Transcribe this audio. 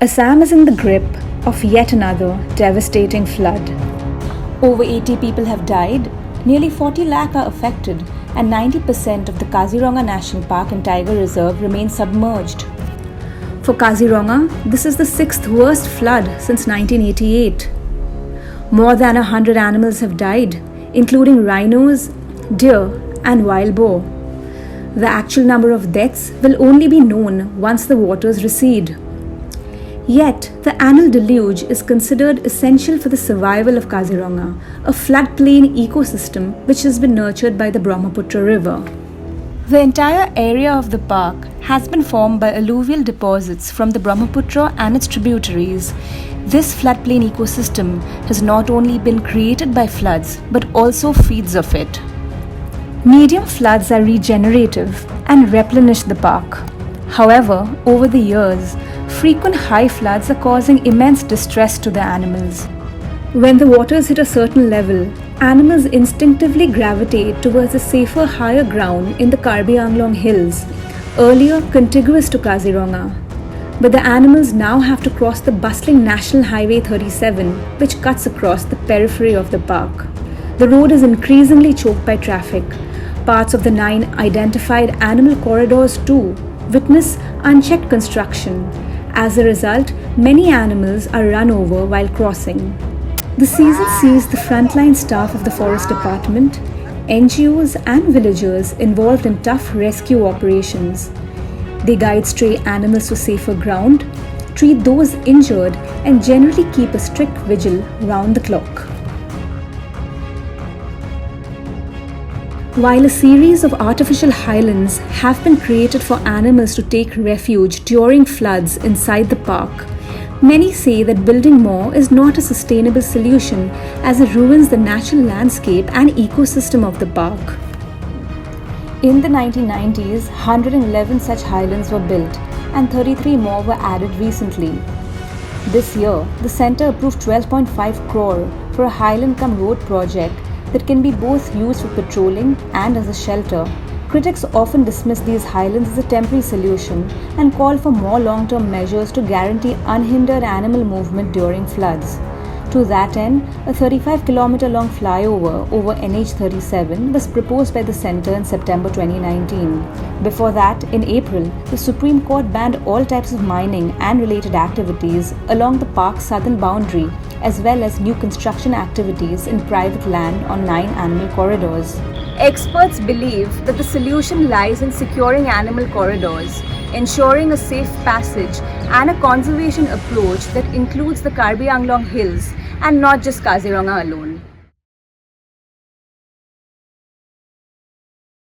Assam is in the grip of yet another devastating flood. Over 80 people have died, nearly 40 lakh are affected, and 90% of the Kaziranga National Park and Tiger Reserve remain submerged. For Kaziranga, this is the sixth worst flood since 1988. More than 100 animals have died, including rhinos, deer, and wild boar. The actual number of deaths will only be known once the waters recede. Yet, the annual deluge is considered essential for the survival of Kaziranga, a floodplain ecosystem which has been nurtured by the Brahmaputra River. The entire area of the park has been formed by alluvial deposits from the Brahmaputra and its tributaries. This floodplain ecosystem has not only been created by floods but also feeds off it. Medium floods are regenerative and replenish the park. However, over the years, frequent high floods are causing immense distress to the animals. When the waters hit a certain level, animals instinctively gravitate towards the safer higher ground in the Karbi Anglong Hills, earlier contiguous to Kaziranga. But the animals now have to cross the bustling National Highway 37, which cuts across the periphery of the park. The road is increasingly choked by traffic. Parts of the 9 identified animal corridors too witness unchecked construction. As a result, many animals are run over while crossing. The season sees the frontline staff of the Forest Department, NGOs and villagers involved in tough rescue operations. They guide stray animals to safer ground, treat those injured, and generally keep a strict vigil round the clock. While a series of artificial highlands have been created for animals to take refuge during floods inside the park, many say that building more is not a sustainable solution as it ruins the natural landscape and ecosystem of the park. In the 1990s, 111 such highlands were built and 33 more were added recently. This year, the centre approved 12.5 crore for a highland-cum-road project that can be both used for patrolling and as a shelter. Critics often dismiss these highlands as a temporary solution and call for more long-term measures to guarantee unhindered animal movement during floods. To that end, a 35-kilometer-long flyover over NH37 was proposed by the centre in September 2019. Before that, in April, the Supreme Court banned all types of mining and related activities along the park's southern boundary, as well as new construction activities in private land on 9 animal corridors. Experts believe that the solution lies in securing animal corridors, ensuring a safe passage, and a conservation approach that includes the Karbi Anglong Hills and not just Kaziranga alone.